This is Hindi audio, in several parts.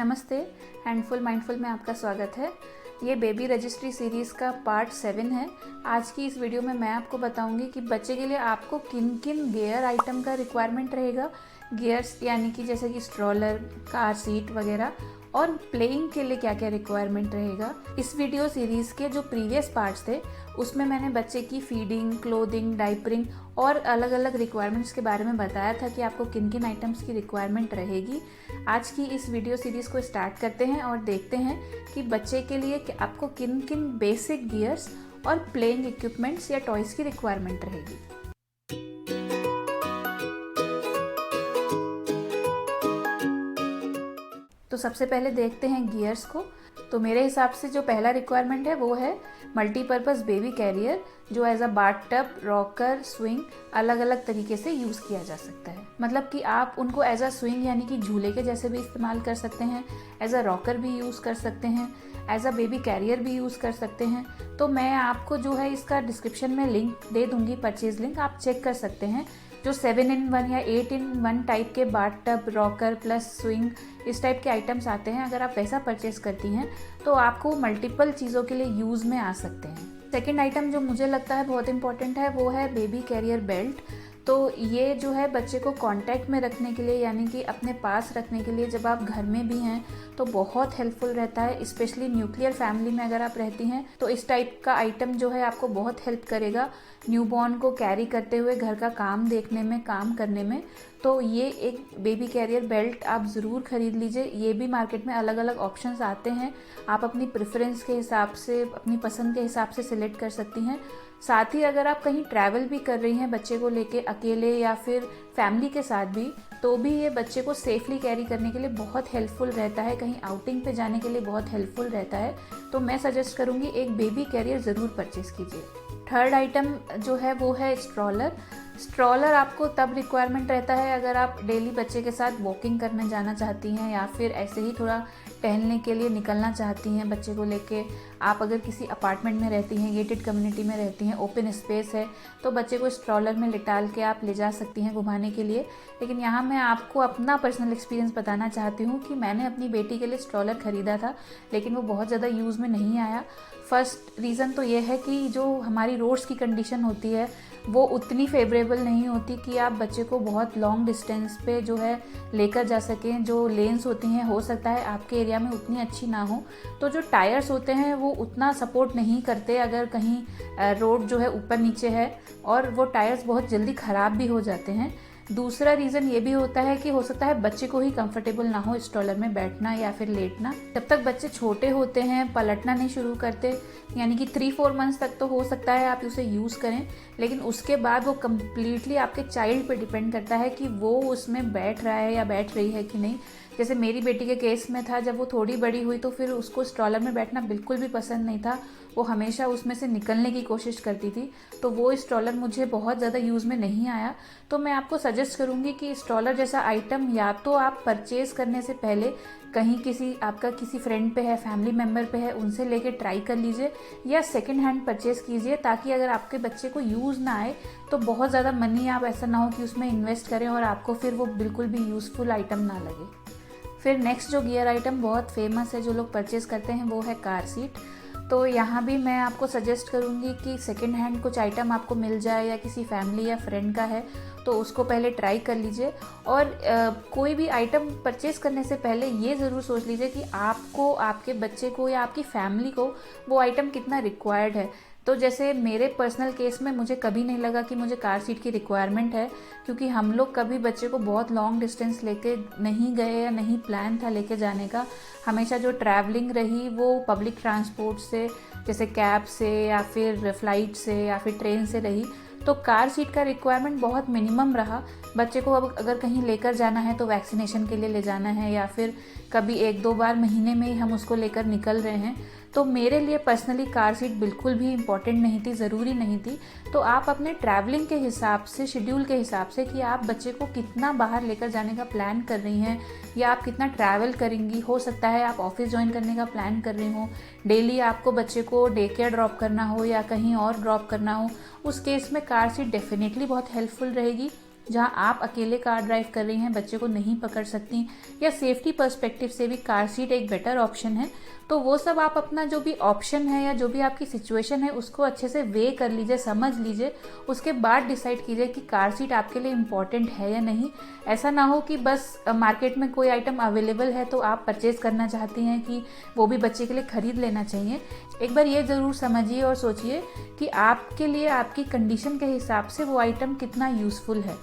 नमस्ते। हैंडफुल माइंडफुल में आपका स्वागत है। ये बेबी रजिस्ट्री सीरीज़ का पार्ट 7 है। आज की इस वीडियो में मैं आपको बताऊंगी कि बच्चे के लिए आपको किन किन गियर आइटम का रिक्वायरमेंट रहेगा। गियर्स यानी कि जैसे कि स्ट्रॉलर, कार सीट वगैरह, और प्लेइंग के लिए क्या क्या रिक्वायरमेंट रहेगा। इस वीडियो सीरीज़ के जो प्रीवियस पार्ट्स थे उसमें मैंने बच्चे की फीडिंग, क्लोथिंग, डाइपरिंग और अलग अलग रिक्वायरमेंट्स के बारे में बताया था कि आपको किन किन आइटम्स की रिक्वायरमेंट रहेगी। आज की इस वीडियो सीरीज़ को स्टार्ट करते हैं और देखते हैं कि बच्चे के लिए आपको किन किन बेसिक गियर्स और प्लेइंग इक्विपमेंट्स या टॉयज़ की रिक्वायरमेंट रहेगी। तो सबसे पहले देखते हैं गियर्स को। तो मेरे हिसाब से जो पहला रिक्वायरमेंट है वो है मल्टीपर्पज़ बेबी कैरियर, जो as a bath tub, rocker, swing अलग अलग तरीके से यूज़ किया जा सकता है। मतलब कि आप उनको एज अ स्विंग यानी कि झूले के जैसे भी इस्तेमाल कर सकते हैं, एज अ रॉकर भी यूज़ कर सकते हैं, एज अ बेबी कैरियर भी यूज़ कर सकते हैं। तो मैं आपको जो है इसका डिस्क्रिप्शन में लिंक दे दूँगी, परचेज लिंक, आप चेक कर सकते हैं। जो 7-in-1 या 8-in-1 टाइप के bath tub, rocker plus swing इस टाइप के आइटम्स आते हैं, अगर आप वैसा परचेज करती हैं तो आपको मल्टीपल चीज़ों के लिए यूज़ में आ सकते हैं। सेकेंड आइटम जो मुझे लगता है बहुत इंपॉर्टेंट है वो है बेबी कैरियर बेल्ट। तो ये जो है बच्चे को कांटेक्ट में रखने के लिए यानी कि अपने पास रखने के लिए जब आप घर में भी हैं तो बहुत हेल्पफुल रहता है। स्पेशली न्यूक्लियर फैमिली में अगर आप रहती हैं तो इस टाइप का आइटम जो है आपको बहुत हेल्प करेगा न्यूबॉर्न को कैरी करते हुए घर का काम देखने में, काम करने में। तो ये एक बेबी कैरियर बेल्ट आप ज़रूर ख़रीद लीजिए। ये भी मार्केट में अलग अलग ऑप्शंस आते हैं, आप अपनी प्रेफरेंस के हिसाब से, अपनी पसंद के हिसाब से सिलेक्ट कर सकती हैं। साथ ही अगर आप कहीं ट्रैवल भी कर रही हैं बच्चे को लेके, अकेले या फिर फैमिली के साथ भी, तो भी ये बच्चे को सेफली कैरी करने के लिए बहुत हेल्पफुल रहता है, कहीं आउटिंग पे जाने के लिए बहुत हेल्पफुल रहता है। तो मैं सजेस्ट करूँगी एक बेबी कैरियर ज़रूर परचेज़ कीजिए। थर्ड आइटम जो है वो है स्ट्रॉलर। स्ट्रॉलर आपको तब रिक्वायरमेंट रहता है अगर आप डेली बच्चे के साथ वॉकिंग करने जाना चाहती हैं या फिर ऐसे ही थोड़ा टहलने के लिए निकलना चाहती हैं बच्चे को लेके। आप अगर किसी अपार्टमेंट में रहती हैं, गेटेड कम्युनिटी में रहती हैं, ओपन स्पेस है, तो बच्चे को स्ट्रॉलर में लिटाल के आप ले जा सकती हैं घुमाने के लिए। लेकिन यहाँ मैं आपको अपना पर्सनल एक्सपीरियंस बताना चाहती हूँ कि मैंने अपनी बेटी के लिए स्ट्रॉलर ख़रीदा था लेकिन वो बहुत ज़्यादा यूज़ में नहीं आया। फर्स्ट रीज़न तो ये है कि जो हमारी रोड्स की कंडीशन होती है वो उतनी फेवरेबल नहीं होती कि आप बच्चे को बहुत लॉन्ग डिस्टेंस पे जो है लेकर जा सकें। जो लेन्स होती हैं हो सकता है आपके एरिया में उतनी अच्छी ना हो, तो जो टायर्स होते हैं वो उतना सपोर्ट नहीं करते अगर कहीं रोड जो है ऊपर नीचे है, और वो टायर्स बहुत जल्दी ख़राब भी हो जाते हैं। दूसरा रीज़न ये भी होता है कि हो सकता है बच्चे को ही कंफर्टेबल ना हो स्ट्रॉलर में बैठना या फिर लेटना। जब तक बच्चे छोटे होते हैं, पलटना नहीं शुरू करते, यानी कि 3-4 मंथ्स तक तो हो सकता है आप उसे यूज़ करें, लेकिन उसके बाद वो कम्प्लीटली आपके चाइल्ड पे डिपेंड करता है कि वो उसमें बैठ रहा है या बैठ रही है कि नहीं। जैसे मेरी बेटी के केस में था, जब वो थोड़ी बड़ी हुई तो फिर उसको स्ट्रॉलर में बैठना बिल्कुल भी पसंद नहीं था, वो हमेशा उसमें से निकलने की कोशिश करती थी, तो वो स्ट्रॉलर मुझे बहुत ज़्यादा यूज़ में नहीं आया। तो मैं आपको सजेस्ट करूँगी कि स्ट्रॉलर जैसा आइटम या तो आप परचेज़ करने से पहले कहीं किसी फ्रेंड पे है, फैमिली मेम्बर पे है, उनसे लेके ट्राई कर लीजिए, या सेकेंड हैंड परचेज़ कीजिए, ताकि अगर आपके बच्चे को यूज़ ना आए तो बहुत ज़्यादा मनी आप ऐसा ना हो कि उसमें इन्वेस्ट करें और आपको फिर वो बिल्कुल भी यूज़फुल आइटम ना लगे। फिर नेक्स्ट जो गियर आइटम बहुत फेमस है जो लोग परचेज़ करते हैं वो है कार सीट। तो यहाँ भी मैं आपको सजेस्ट करूँगी कि सेकेंड हैंड कुछ आइटम आपको मिल जाए या किसी फैमिली या फ्रेंड का है तो उसको पहले ट्राई कर लीजिए। और कोई भी आइटम परचेज़ करने से पहले ये ज़रूर सोच लीजिए कि आपको, आपके बच्चे को या आपकी फैमिली को वो आइटम कितना रिक्वायर्ड है। तो जैसे मेरे पर्सनल केस में मुझे कभी नहीं लगा कि मुझे कार सीट की रिक्वायरमेंट है, क्योंकि हम लोग कभी बच्चे को बहुत लॉन्ग डिस्टेंस लेके नहीं गए या नहीं प्लान था लेके जाने का। हमेशा जो ट्रैवलिंग रही वो पब्लिक ट्रांसपोर्ट से, जैसे कैब से या फिर फ्लाइट से या फिर ट्रेन से रही। तो कार सीट का रिक्वायरमेंट बहुत मिनिमम रहा। बच्चे को अब अगर कहीं लेकर जाना है तो वैक्सीनेशन के लिए ले जाना है या फिर कभी 1-2 बार महीने में ही हम उसको लेकर निकल रहे हैं, तो मेरे लिए पर्सनली कार सीट बिल्कुल भी इम्पॉर्टेंट नहीं थी, ज़रूरी नहीं थी। तो आप अपने ट्रैवलिंग के हिसाब से, शेड्यूल के हिसाब से कि आप बच्चे को कितना बाहर लेकर जाने का प्लान कर रही हैं या आप कितना ट्रैवल करेंगी, हो सकता है आप ऑफिस ज्वाइन करने का प्लान कर रही हो, डेली आपको बच्चे को डे केयर ड्रॉप करना हो या कहीं और ड्रॉप करना हो, उस केस में कार सीट डेफिनेटली बहुत हेल्पफुल रहेगी। जहां आप अकेले कार ड्राइव कर रही हैं, बच्चे को नहीं पकड़ सकती, या सेफ्टी पर्सपेक्टिव से भी कार सीट एक बेटर ऑप्शन है, तो वो सब आप अपना जो भी ऑप्शन है या जो भी आपकी सिचुएशन है उसको अच्छे से वे कर लीजिए, समझ लीजिए, उसके बाद डिसाइड कीजिए कि कार सीट आपके लिए इम्पॉर्टेंट है या नहीं। ऐसा ना हो कि बस मार्केट में कोई आइटम अवेलेबल है तो आप परचेज करना चाहती हैं कि वो भी बच्चे के लिए खरीद लेना चाहिए। एक बार ये ज़रूर समझिए और सोचिए कि आपके लिए आपकी कंडीशन के हिसाब से वो आइटम कितना यूज़फुल है।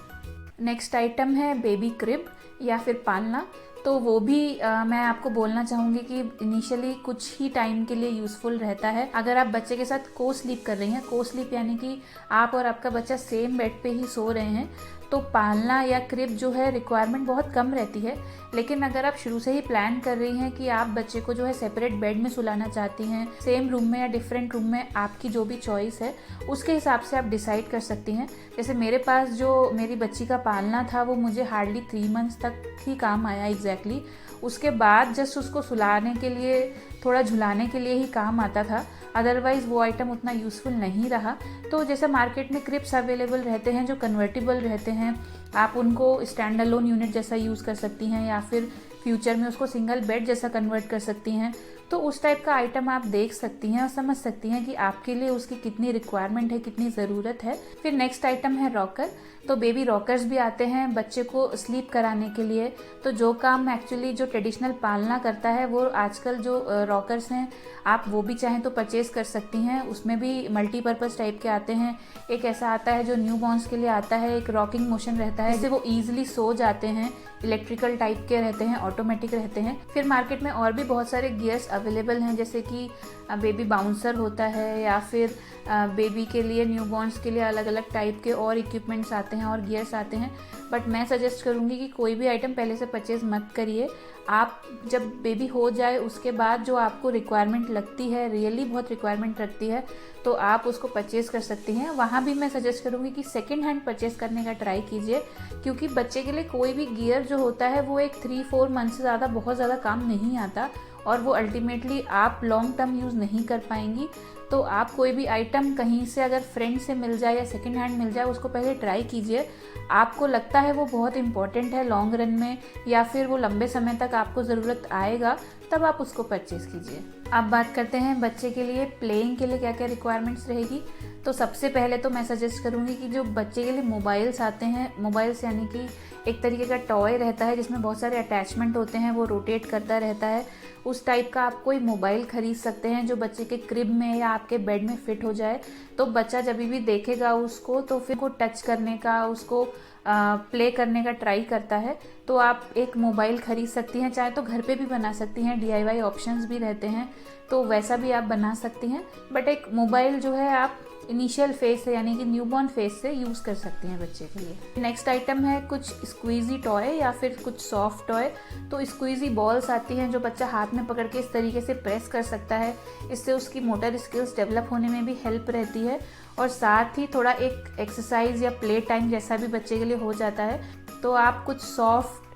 नेक्स्ट आइटम है बेबी क्रिब या फिर पालना। तो वो भी मैं आपको बोलना चाहूँगी कि इनिशियली कुछ ही टाइम के लिए यूज़फुल रहता है। अगर आप बच्चे के साथ को स्लीप कर रही हैं, को स्लीप यानी कि आप और आपका बच्चा सेम बेड पे ही सो रहे हैं, तो पालना या क्रिब जो है रिक्वायरमेंट बहुत कम रहती है। लेकिन अगर आप शुरू से ही प्लान कर रही हैं कि आप बच्चे को जो है सेपरेट बेड में सुलाना चाहती हैं, सेम रूम में या डिफरेंट रूम में, आपकी जो भी चॉइस है उसके हिसाब से आप डिसाइड कर सकती हैं। जैसे मेरे पास जो मेरी बच्ची का पालना था वो मुझे हार्डली 3 मंथ्स तक ही काम आया एग्जैक्टली। उसके बाद जस्ट उसको सुलाने के लिए, थोड़ा झुलाने के लिए ही काम आता था, अदरवाइज़ वो आइटम उतना यूज़फुल नहीं रहा। तो जैसे मार्केट में क्रिप्स अवेलेबल रहते हैं जो कन्वर्टेबल रहते हैं, आप उनको स्टैंड अलोन यूनिट जैसा यूज़ कर सकती हैं या फिर फ्यूचर में उसको सिंगल बेड जैसा कन्वर्ट कर सकती हैं। तो उस टाइप का आइटम आप देख सकती हैं और समझ सकती हैं कि आपके लिए उसकी कितनी रिक्वायरमेंट है, कितनी ज़रूरत है। फिर नेक्स्ट आइटम है रॉकर। तो बेबी रॉकर्स भी आते हैं बच्चे को स्लीप कराने के लिए। तो जो काम एक्चुअली जो ट्रेडिशनल पालना करता है, वो आजकल जो रॉकर्स हैं आप वो भी चाहें तो परचेज़ कर सकती हैं। उसमें भी मल्टीपर्पज़ टाइप के आते हैं। एक ऐसा आता है जो न्यू बॉर्न्स के लिए आता है, एक रॉकिंग मोशन रहता है जिससे वो ईजिली सो जाते हैं, इलेक्ट्रिकल टाइप के रहते हैं, ऑटोमेटिक रहते हैं। फिर मार्केट में और भी बहुत सारे गियर्स अवेलेबल हैं, जैसे कि बेबी बाउंसर होता है या फिर बेबी के लिए, न्यूबॉर्न्स के लिए अलग अलग टाइप के और इक्विपमेंट्स आते हैं और गियर्स आते हैं। बट मैं सजेस्ट करूँगी कि कोई भी आइटम पहले से परचेज़ मत करिए। आप जब बेबी हो जाए उसके बाद जो आपको रिक्वायरमेंट लगती है, रियली बहुत रिक्वायरमेंट रखती है, तो आप उसको परचेज़ कर सकती हैं। वहाँ भी मैं सजेस्ट करूँगी कि सेकेंड हैंड परचेज़ करने का ट्राई कीजिए, क्योंकि बच्चे के लिए कोई भी गियर जो होता है वो एक 3-4 मंथ से ज़्यादा बहुत ज़्यादा काम नहीं आता और वो अल्टीमेटली आप लॉन्ग टर्म यूज़ नहीं कर पाएंगी। तो आप कोई भी आइटम कहीं से अगर फ्रेंड से मिल जाए या सेकेंड हैंड मिल जाए, उसको पहले ट्राई कीजिए। आपको लगता है वो बहुत इंपॉर्टेंट है लॉन्ग रन में या फिर वो लंबे समय तक आपको ज़रूरत आएगा, तब आप उसको परचेज़ कीजिए। अब बात करते हैं बच्चे के लिए प्लेइंग के लिए क्या क्या रिक्वायरमेंट्स रहेगी। तो सबसे पहले तो मैं सजेस्ट करूँगी कि जो बच्चे के लिए मोबाइल्स आते हैं, मोबाइल्स यानी कि एक तरीके का टॉय रहता है जिसमें बहुत सारे अटैचमेंट होते हैं, वो रोटेट करता रहता है, उस टाइप का आप कोई मोबाइल खरीद सकते हैं जो बच्चे के क्रिब में या आपके बेड में फिट हो जाए। तो बच्चा जब भी देखेगा उसको तो फिर को टच करने का, उसको प्ले करने का ट्राई करता है। तो आप एक मोबाइल खरीद सकती हैं, चाहे तो घर पे भी बना सकती हैं, DIY ऑप्शंस भी रहते हैं, तो वैसा भी आप बना सकती हैं। बट एक मोबाइल जो है आप इनिशियल फेज से यानी कि न्यूबॉर्न फेज से यूज़ कर सकती हैं बच्चे के लिए। नेक्स्ट आइटम है कुछ स्क्वीजी टॉय या फिर कुछ सॉफ्ट टॉय। तो स्क्वीजी बॉल्स आती हैं जो बच्चा हाथ में पकड़ के इस तरीके से प्रेस कर सकता है, इससे उसकी मोटर स्किल्स डेवलप होने में भी हेल्प रहती है और साथ ही थोड़ा एक एक्सरसाइज या प्ले टाइम जैसा भी बच्चे के लिए हो जाता है। तो आप कुछ soft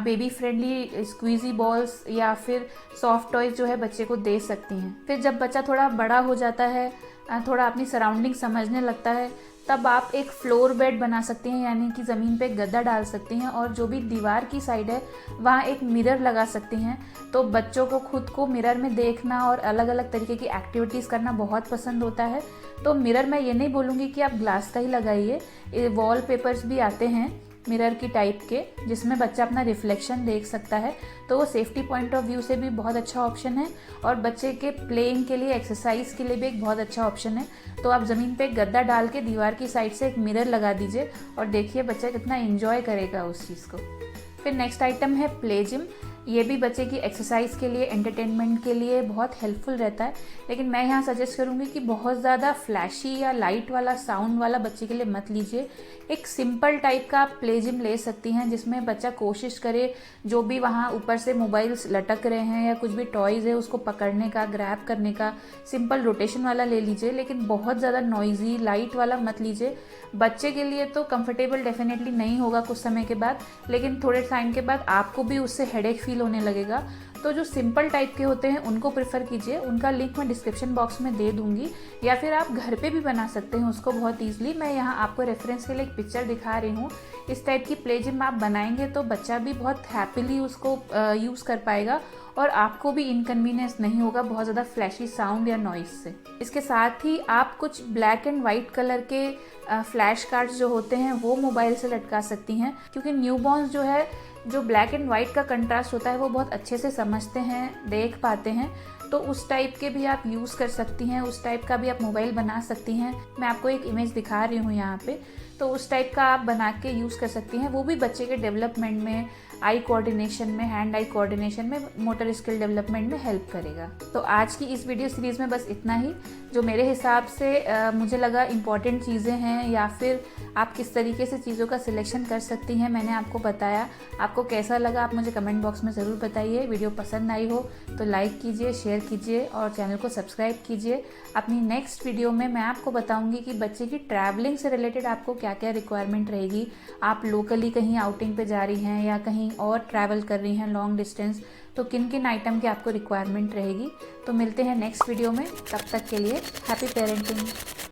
baby friendly squeezy balls या फिर सॉफ्ट टॉयज जो है बच्चे को दे सकती हैं। फिर जब बच्चा थोड़ा बड़ा हो जाता है, थोड़ा अपनी सराउंडिंग समझने लगता है, तब आप एक फ्लोर बेड बना सकती हैं, यानी कि ज़मीन पे गद्दा डाल सकती हैं और जो भी दीवार की साइड है वहाँ एक मिरर लगा सकती हैं। तो बच्चों को खुद को मिरर में देखना और अलग अलग तरीके की एक्टिविटीज़ करना बहुत पसंद होता है। तो मिरर मैं ये नहीं बोलूँगी कि आप ग्लास का ही लगाइए, वॉल पेपर्स भी आते हैं मिरर की टाइप के जिसमें बच्चा अपना रिफ्लेक्शन देख सकता है। तो वो सेफ्टी पॉइंट ऑफ व्यू से भी बहुत अच्छा ऑप्शन है और बच्चे के प्लेइंग के लिए, एक्सरसाइज के लिए भी एक बहुत अच्छा ऑप्शन है। तो आप ज़मीन पे एक गद्दा डाल के दीवार की साइड से एक मिरर लगा दीजिए और देखिए बच्चा कितना एंजॉय करेगा उस चीज़ को। फिर नेक्स्ट आइटम है प्ले जिम। ये भी बच्चे की एक्सरसाइज के लिए, एंटरटेनमेंट के लिए बहुत हेल्पफुल रहता है, लेकिन मैं यहाँ सजेस्ट करूँगी कि बहुत ज़्यादा फ्लैशी या लाइट वाला साउंड वाला बच्चे के लिए मत लीजिए। एक सिंपल टाइप का आप प्ले जिम ले सकती हैं जिसमें बच्चा कोशिश करे जो भी वहाँ ऊपर से मोबाइल्स लटक रहे हैं या कुछ भी टॉयज़ है उसको पकड़ने का, ग्रैब करने का। सिंपल रोटेशन वाला ले लीजिए, लेकिन बहुत ज़्यादा नॉइजी लाइट वाला मत लीजिए। बच्चे के लिए तो कंफर्टेबल डेफिनेटली नहीं होगा कुछ समय के बाद, लेकिन थोड़े टाइम के बाद आपको भी उससे हेडेक फील होने लगेगा। तो जो सिंपल टाइप के होते हैं उनको प्रेफर कीजिए, उनका लिंक मैं डिस्क्रिप्शन बॉक्स में दे दूंगी, या फिर आप घर पे भी बना सकते हैं उसको बहुत ईजिली। मैं यहाँ आपको रेफरेंस के लिए एक पिक्चर दिखा रही हूँ। इस टाइप की प्ले जिम आप बनाएंगे तो बच्चा भी बहुत हैप्पीली उसको यूज़ कर पाएगा और आपको भी इनकन्वीनियंस नहीं होगा बहुत ज़्यादा फ्लैशी साउंड या नॉइस से। इसके साथ ही आप कुछ ब्लैक एंड वाइट कलर के फ्लैश कार्ड्स जो होते हैं वो मोबाइल से लटका सकती हैं, क्योंकि न्यूबॉर्न्स जो है जो ब्लैक एंड वाइट का कंट्रास्ट होता है वो बहुत अच्छे से समझते हैं, देख पाते हैं। तो उस टाइप के भी आप यूज़ कर सकती हैं, उस टाइप का भी आप मोबाइल बना सकती हैं। मैं आपको एक इमेज दिखा रही हूँ यहाँ पे, तो उस टाइप का आप बना के यूज़ कर सकती हैं। वो भी बच्चे के डेवलपमेंट में, आई कोऑर्डिनेशन में, हैंड आई कोऑर्डिनेशन में, मोटर स्किल डेवलपमेंट में हेल्प करेगा। तो आज की इस वीडियो सीरीज़ में बस इतना ही। जो मेरे हिसाब से मुझे लगा इम्पॉर्टेंट चीज़ें हैं, या फिर आप किस तरीके से चीज़ों का सिलेक्शन कर सकती हैं, मैंने आपको बताया। आपको कैसा लगा आप मुझे कमेंट बॉक्स में ज़रूर बताइए। वीडियो पसंद आई हो तो लाइक कीजिए, शेयर कीजिए और चैनल को सब्सक्राइब कीजिए। अपनी नेक्स्ट वीडियो में मैं आपको बताऊंगी कि बच्चे की ट्रैवलिंग से रिलेटेड आपको क्या क्या रिक्वायरमेंट रहेगी। आप लोकली कहीं आउटिंग पे जा रही हैं या कहीं और ट्रैवल कर रही हैं लॉन्ग डिस्टेंस, तो किन किन आइटम की आपको रिक्वायरमेंट रहेगी। तो मिलते हैं नेक्स्ट वीडियो में, तब तक के लिए हैप्पी पेरेंटिंग।